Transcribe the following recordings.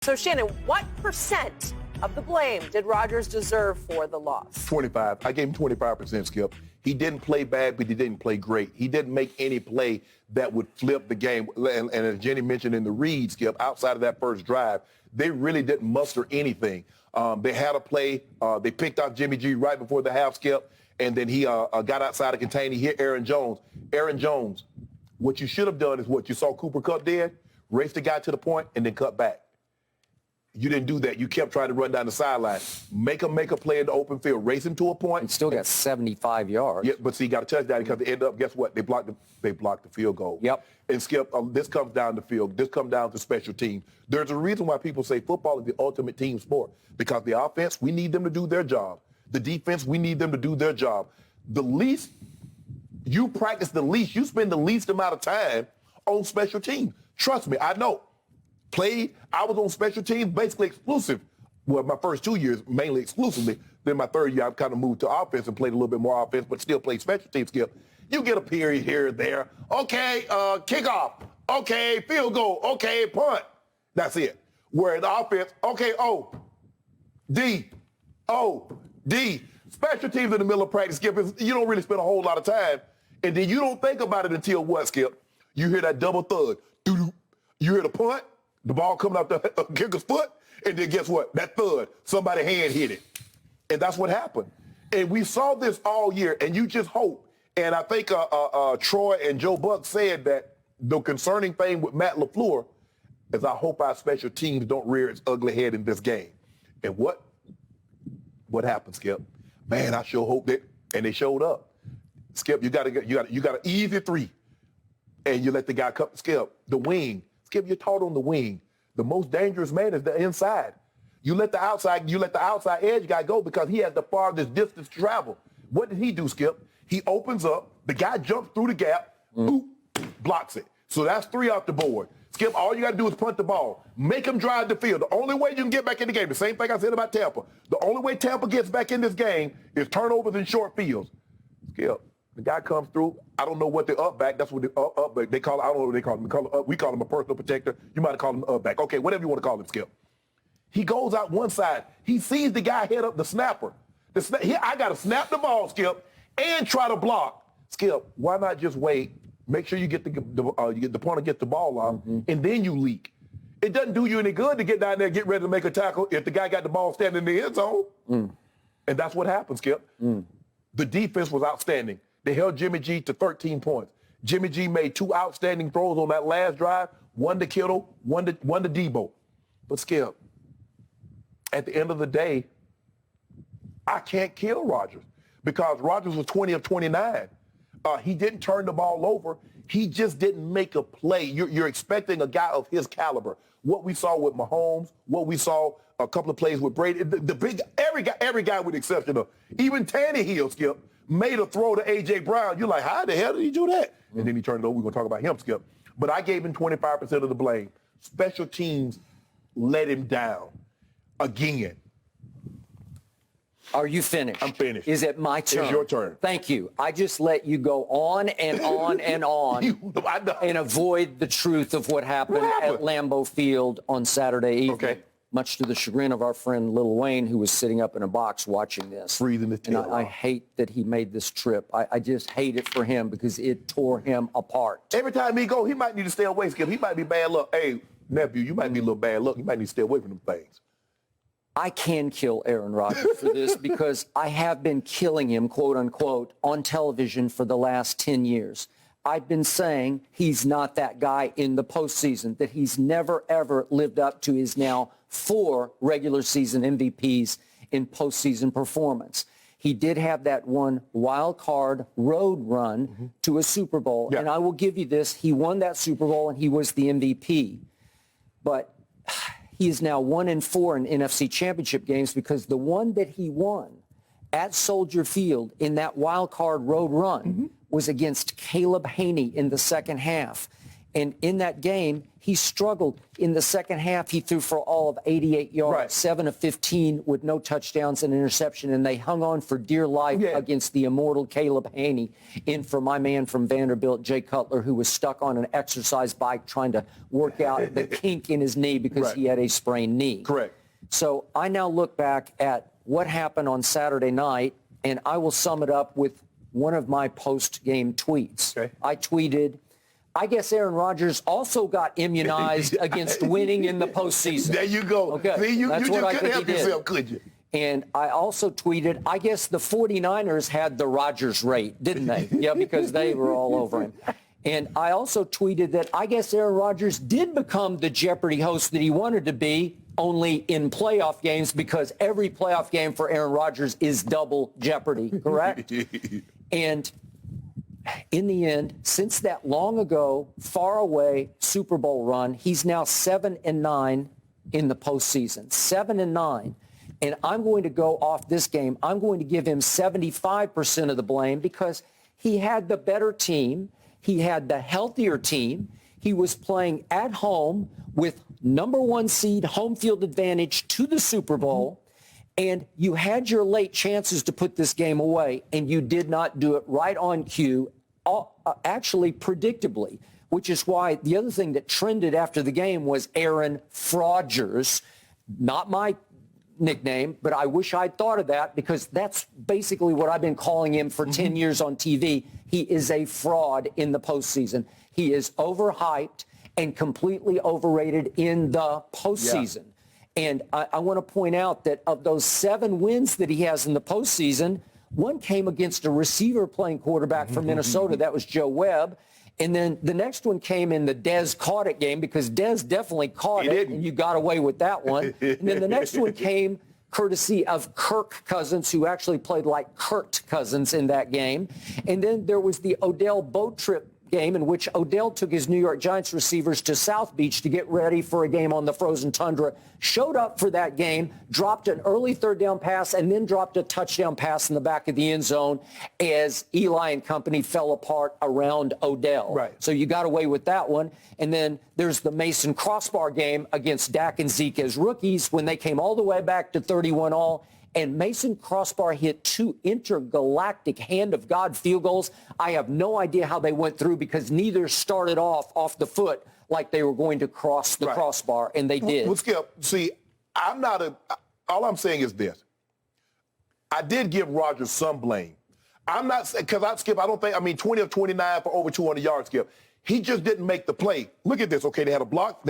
So, Shannon, what percent of the blame did Rodgers deserve for the loss? 25. I gave him 25%, Skip. He didn't play bad, but he didn't play great. He didn't make any play that would flip the game. And as Jenny mentioned in the read, Skip, outside of that first drive, they really didn't muster anything. They had a play. They picked off Jimmy G right before the half, Skip, and then he got outside the container. He hit Aaron Jones. Aaron Jones, what you should have done is what you saw Cooper Kupp did, race the guy to the point and then cut back. You didn't do that. You kept trying to run down the sideline. Make a play in the open field. Race him to a point. And still got 75 yards. Yeah, but see, you got a touchdown because they end up, guess what? They blocked the field goal. Yep. And Skip, this comes down to field. This comes down to special teams. There's a reason why people say football is the ultimate team sport. Because the offense, we need them to do their job. The defense, we need them to do their job. The least you practice, the least you spend the least amount of time on special teams. Trust me, I know. I was on special teams basically exclusive. Well, my first 2 years, mainly exclusively. Then my third year, I kind of moved to offense and played a little bit more offense, but still played special teams, Skip. You get a period here or there. Okay, kickoff. Okay, field goal. Okay, punt. That's it. Where in the offense, okay, O, D, O, D. Special teams in the middle of practice, Skip, you don't really spend a whole lot of time. And then you don't think about it until what, Skip? You hear that double thud. Doo-doo. You hear the punt. The ball coming out the kicker's foot, and then guess what? That thud, somebody's hand hit it. And that's what happened. And we saw this all year, and you just hope. And I think Troy and Joe Buck said that the concerning thing with Matt LaFleur is I hope our special teams don't rear its ugly head in this game. And what happened, Skip? Man, I sure hope that, and they showed up. Skip, you got an easy three, and you let the guy cut, Skip, the wing. Skip, you're taught on the wing. The most dangerous man is the inside. You let the outside edge guy go because he has the farthest distance to travel. What did he do, Skip? He opens up, the guy jumps through the gap, boop, blocks it. So that's 3 off the board. Skip, all you got to do is punt the ball. Make him drive the field. The only way you can get back in the game, the same thing I said about Tampa. The only way Tampa gets back in this game is turnovers and short fields. Skip, the guy comes through. I don't know what the up back. That's what the up back. They call. I don't know what they call him. We call him a personal protector. You might have called him up back. Okay, whatever you want to call him, Skip. He goes out one side. He sees the guy head up the snapper. I got to snap the ball, Skip, and try to block. Skip, why not just wait? Make sure you get the punter get the ball off, and then you leak. It doesn't do you any good to get down there, get ready to make a tackle if the guy got the ball standing in the end zone. And that's what happened, Skip. The defense was outstanding. They held Jimmy G to 13 points. Jimmy G made 2 outstanding throws on that last drive, one to Kittle, one to Debo. But Skip, at the end of the day, I can't kill Rodgers because Rodgers was 20 of 29. He didn't turn the ball over. He just didn't make a play. You're expecting a guy of his caliber. What we saw with Mahomes, what we saw a couple of plays with Brady, every guy with the exception of even Tannehill, Skip, made a throw to A.J. Brown. You're like, how the hell did he do that? And then he turned it over. We're going to talk about him, Skip. But I gave him 25% of the blame. Special teams let him down again. Are you finished? I'm finished. Is it my turn? It's your turn. Thank you. I just let you go on and on and on and avoid the truth of what happened at Lambeau Field on Saturday evening. Okay. Much to the chagrin of our friend Lil Wayne, who was sitting up in a box watching this. Freezing the tail off. I hate that he made this trip. I just hate it for him because it tore him apart. Every time he go, he might need to stay away, Skip. He might be bad luck. Hey, nephew, you might be a little bad luck. You might need to stay away from them things. I can kill Aaron Rodgers for this because I have been killing him, quote unquote, on television for the last 10 years. I've been saying he's not that guy in the postseason, that he's never, ever lived up to his now 4 regular season MVPs in postseason performance. He did have that one wild card road run to a Super Bowl. Yeah. And I will give you this. He won that Super Bowl and he was the MVP. But he is now 1-4 in NFC Championship games because the one that he won at Soldier Field in that wild card road run was against Caleb Haney in the second half. And in that game, he struggled. In the second half, he threw for all of 88 yards, Right. 7 of 15 with no touchdowns and interception, and they hung on for dear life against the immortal Caleb Haney, in for my man from Vanderbilt, Jay Cutler, who was stuck on an exercise bike trying to work out the kink in his knee because he had a sprained knee. Correct. So I now look back at what happened on Saturday night, and I will sum it up with one of my post-game tweets. Okay. I tweeted, I guess Aaron Rodgers also got immunized against winning in the postseason. There you go. Okay. See, you That's just what I couldn't think help he did. yourself, could you? And I also tweeted, I guess the 49ers had the Rodgers rate, didn't they? Yeah, because they were all over him. And I also tweeted that I guess Aaron Rodgers did become the Jeopardy host that he wanted to be, only in playoff games, because every playoff game for Aaron Rodgers is double Jeopardy, correct? And in the end, since that long ago, far away Super Bowl run, he's now 7-9 in the postseason. 7-9. And I'm going to go off this game. I'm going to give him 75% of the blame because he had the better team. He had the healthier team. He was playing at home with number one seed home field advantage to the Super Bowl. And you had your late chances to put this game away, and you did not do it right on cue, actually predictably, which is why the other thing that trended after the game was Aaron Rodgers, not my nickname, but I wish I'd thought of that because that's basically what I've been calling him for 10 years on TV. He is a fraud in the postseason. He is overhyped and completely overrated in the postseason. And I want to point out that of those 7 wins that he has in the postseason, one came against a receiver playing quarterback from Minnesota. That was Joe Webb. And then the next one came in the Dez caught it game because Dez definitely caught it, and you got away with that one. And then the next one came courtesy of Kirk Cousins, who actually played like Kurt Cousins in that game. And then there was the Odell boat trip game in which Odell took his New York Giants receivers to South Beach to get ready for a game on the frozen tundra, showed up for that game, dropped an early third down pass, and then dropped a touchdown pass in the back of the end zone as Eli and company fell apart around Odell. Right. So you got away with that one. And then there's the Mason Crossbar game against Dak and Zeke as rookies when they came all the way back to 31-all. And Mason Crossbar hit 2 intergalactic hand of God field goals. I have no idea how they went through because neither started off the foot like they were going to cross the crossbar, and they did. Well, Skip, see, all I'm saying is this. I did give Rodgers some blame. I'm not saying, because Skip, I don't think, 20 of 29 for over 200 yards, Skip. He just didn't make the play. Look at this, okay? They had a block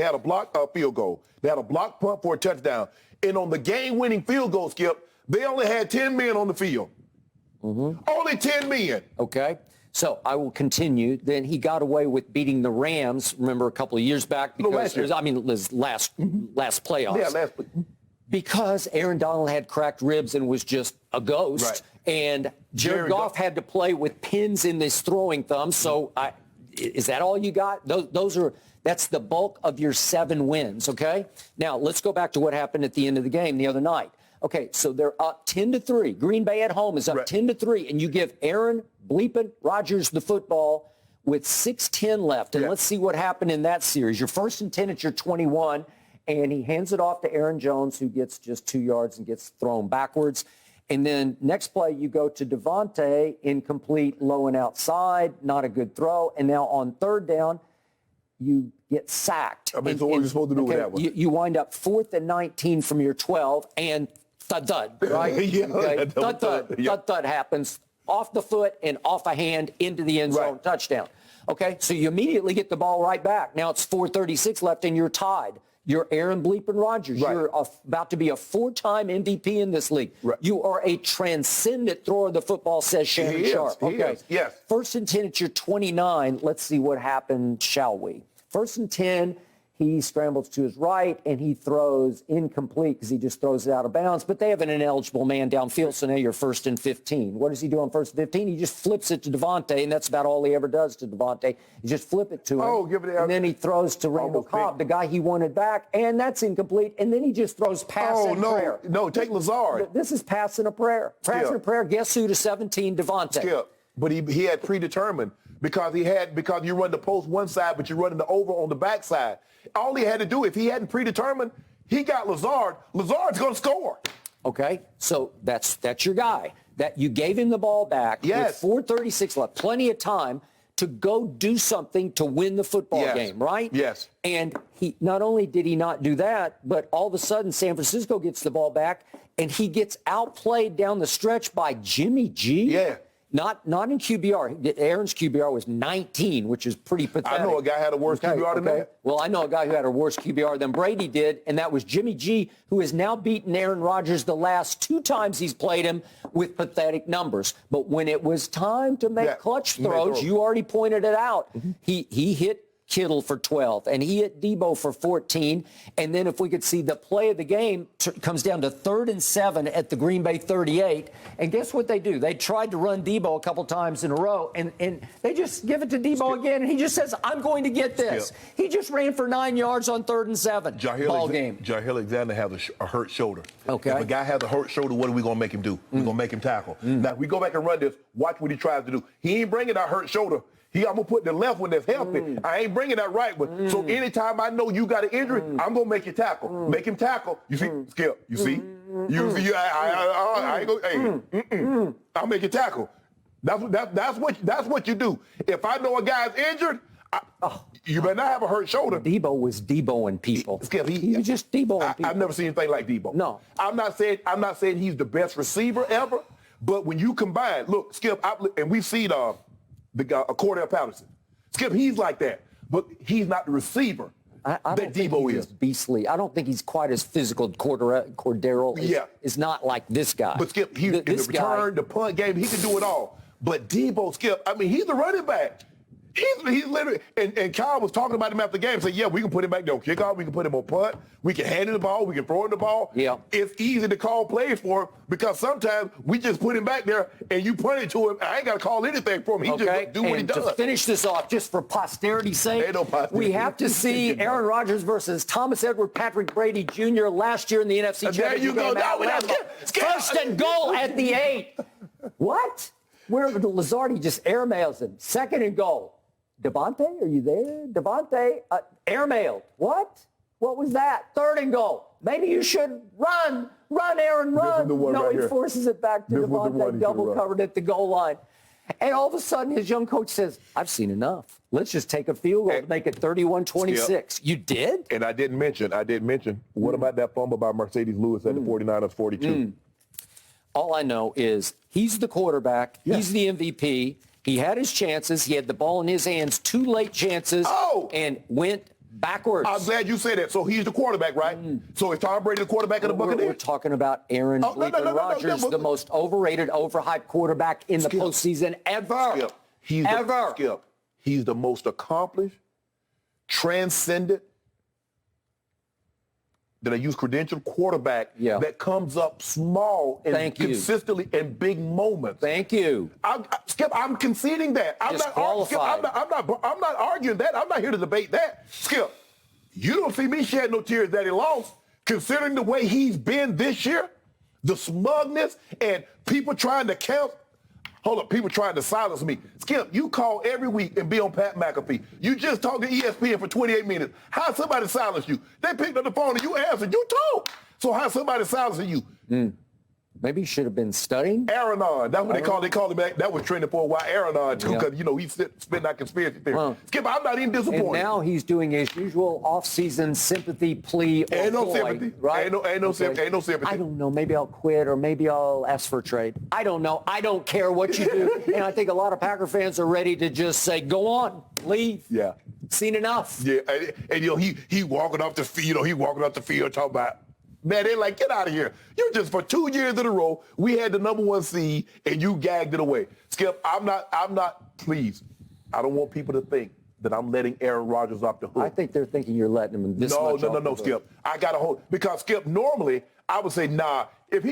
field goal. They had a block punt for a touchdown. And on the game-winning field goal, Skip, they only had 10 men on the field. Only 10 men. Okay. So I will continue. Then he got away with beating the Rams, remember, a couple of years back? Because it was last playoffs. Yeah, last. Because Aaron Donald had cracked ribs and was just a ghost. Right. And Jared Goff had to play with pins in his throwing thumb. So is that all you got? That's the bulk of your 7 wins, okay? Now, let's go back to what happened at the end of the game the other night. Okay, so they're up 10-3. Green Bay at home is up 10-3, and you give Aaron bleeping Rodgers the football with 6:10 left. And let's see what happened in that series. You're 1st and 10 at your 21, and he hands it off to Aaron Jones, who gets just 2 yards and gets thrown backwards. And then next play, you go to Devontae, incomplete, low and outside, not a good throw. And now on 3rd down, you get sacked. So what are you supposed to do with that one? You wind up 4th and 19 from your 12, and thud, right? Thud happens off the foot and off a hand into the end zone, touchdown. Okay, so you immediately get the ball right back. Now it's 4:36 left, and you're tied. You're Aaron bleeping Rodgers. Right. You're about to be a 4-time MVP in this league. Right. You are a transcendent thrower of the football, says Shannon Sharpe. Okay. Yes. 1st and 10 at your 29. Let's see what happened, shall we? 1st and 10. He scrambles to his right, and he throws incomplete because he just throws it out of bounds. But they have an ineligible man downfield, so now you're 1st and 15. What does he do on 1st and 15? He just flips it to Devontae, and that's about all he ever does to Devontae. You just flip it to him, and then he throws to Randall Cobb, the guy he wanted back, and that's incomplete. And then he just throws pass and prayer. No, take Lazard. This is passing a prayer. Passing a prayer. Guess who to 17? Devontae. Skip. But he had predetermined because you run the post one side, but you're running the over on the back side. All he had to do, if he hadn't predetermined, he got Lazard. Lazard's going to score. Okay, so that's your guy. That you gave him the ball back Yes. with 4:36 left, plenty of time to go do something to win the football Yes. game, right? Yes. And he not only did he not do that, but all of a sudden San Francisco gets the ball back and he gets outplayed down the stretch by Jimmy G. Yeah. Not in QBR. Aaron's QBR was 19, which is pretty pathetic. I know a guy had a worse QBR than that. Well, I know a guy who had a worse QBR than Brady did, and that was Jimmy G, who has now beaten Aaron Rodgers the last 2 times he's played him with pathetic numbers. But when it was time to make clutch throws, you already pointed it out. He hit Kittle for 12, and he hit Debo for 14. And then if we could see the play of the game comes down to 3rd and 7 at the Green Bay 38. And guess what they do? They tried to run Debo a couple times in a row, and they just give it to Debo again, and he just says, I'm going to get this. He just ran for 9 yards on 3rd and 7. Ball game. Jair Alexander has a hurt shoulder. Okay. If a guy has a hurt shoulder, what are we going to make him do? We're going to make him tackle. Now, if we go back and run this, watch what he tries to do. He ain't bringing that hurt shoulder. I'm going to put the left one that's healthy. I ain't bringing that right one. So anytime I know you got an injury, I'm going to make you tackle. Make him tackle. You see? Skip. You see? You see? I ain't going to, I'll make you tackle. That's what you do. If I know a guy's injured, you better not have a hurt shoulder. Debo was Deboing people. Skip, he was just Deboing people. I've never seen anything like Debo. No. I'm not saying he's the best receiver ever, but when you combine, look, Skip, and we've seen the guy, Cordell Patterson. Skip, he's like that, but he's not the receiver I that don't think Debo he's is. Beastly. I don't think he's quite as physical. Cordero is not like this guy. But Skip, in the return, the punt game, he can do it all. But Debo, Skip, I mean, he's the running back. He's literally, and Kyle was talking about him after the game, saying, yeah, we can put him back there on kickoff, we can put him on punt, we can hand him the ball, we can throw him the ball. Yeah. It's easy to call plays for him because sometimes we just put him back there and you punt it to him. I ain't got to call anything for him. He just do what he does. To finish this off, just for posterity's sake, Ain't no posterity. we have to see Aaron Rodgers versus Thomas Edward Patrick Brady Jr. last year in the NFC Championship. There you go. First and goal at the 8. What? Where the Lazardi just airmails him. 2nd and goal. Devontae, are you there? Devontae, airmailed. What? What was that? 3rd and goal. Maybe you should run, Aaron, run. No, he forces it back to Devontae, double covered at the goal line. And all of a sudden, his young coach says, I've seen enough. Let's just take a field goal to make it 31-26. You did? And I didn't mention, what about that fumble by Mercedes Lewis at the 49ers 42? All I know is he's the quarterback. Yeah. He's the MVP. He had his chances. He had the ball in his hands, 2 late chances, and went backwards. I'm glad you said that. So he's the quarterback, right? So is Tom Brady the quarterback of the Buccaneers? We're talking about Aaron Rodgers, the most overrated, overhyped quarterback in the postseason ever. Skip. He's the most accomplished, transcendent, that I use credentialed quarterback that comes up small and consistently in big moments. Thank you. Skip, I'm conceding that. I'm not arguing that. I'm not here to debate that. Skip, you don't see me shed no tears that he lost, considering the way he's been this year, the smugness and people trying to count. Hold up, people trying to silence me. Skip, you call every week and be on Pat McAfee. You just talked to ESPN for 28 minutes. How somebody silence you? They picked up the phone and you answered. You talk. So how somebody silencing you? Maybe he should have been studying. Aaron, that's what they called him back. That was trending for a while. Aaron, too, because, he spit that conspiracy theory. Skip, I'm not even disappointed. And now he's doing his usual off-season sympathy plea. Ain't no sympathy. Right? Ain't no sympathy. I don't know. Maybe I'll quit or maybe I'll ask for a trade. I don't know. I don't care what you do. And I think a lot of Packer fans are ready to just say, go on, leave. Yeah. Seen enough. Yeah, and he walking off the field, talking about, man, they're like, get out of here. You just, for 2 years in a row, we had the number 1 seed, and you gagged it away. Skip, I'm not, please, I don't want people to think that I'm letting Aaron Rodgers off the hook. I think they're thinking you're letting him this much off the hook. Skip. I got to hold, because, Skip, normally, I would say, nah, if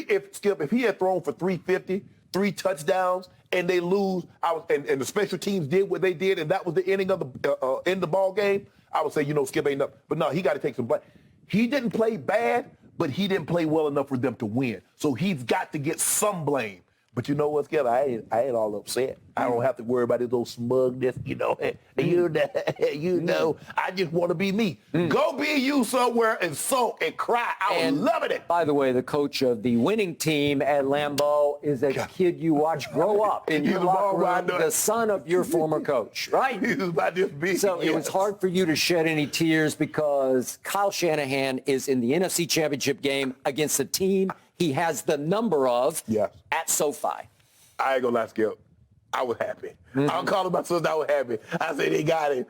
he had thrown for 350, 3 touchdowns, and they lose, and the special teams did what they did, and that was the ending of the end the ball game, I would say, Skip ain't up. But no, he got to take some blame. He didn't play bad, but he didn't play well enough for them to win. So he's got to get some blame. But you know what, Skip? I ain't all upset. I don't have to worry about this old smugness, you know. I just want to be me. Go be you somewhere and sulk and cry. I was loving it. By the way, the coach of the winning team at Lambeau is a kid you watch grow up in your locker room, the son of your former coach, right? He was about this big. So it was hard for you to shed any tears because Kyle Shanahan is in the NFC Championship game against a team he has the number of at SoFi. I ain't gonna lie, Skip. I was happy. I'm calling my sister. I was happy. I said they got him.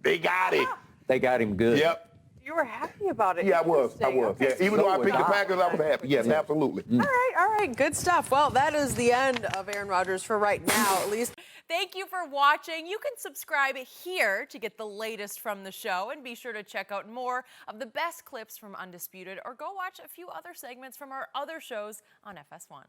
They got him. They got him good. Yep. You were happy about it. Yeah, I was. Okay. Yeah, even though I picked the Packers, I was happy. Yes, absolutely. All right, good stuff. Well, that is the end of Aaron Rodgers for right now, at least. Thank you for watching. You can subscribe here to get the latest from the show, and be sure to check out more of the best clips from Undisputed, or go watch a few other segments from our other shows on FS1.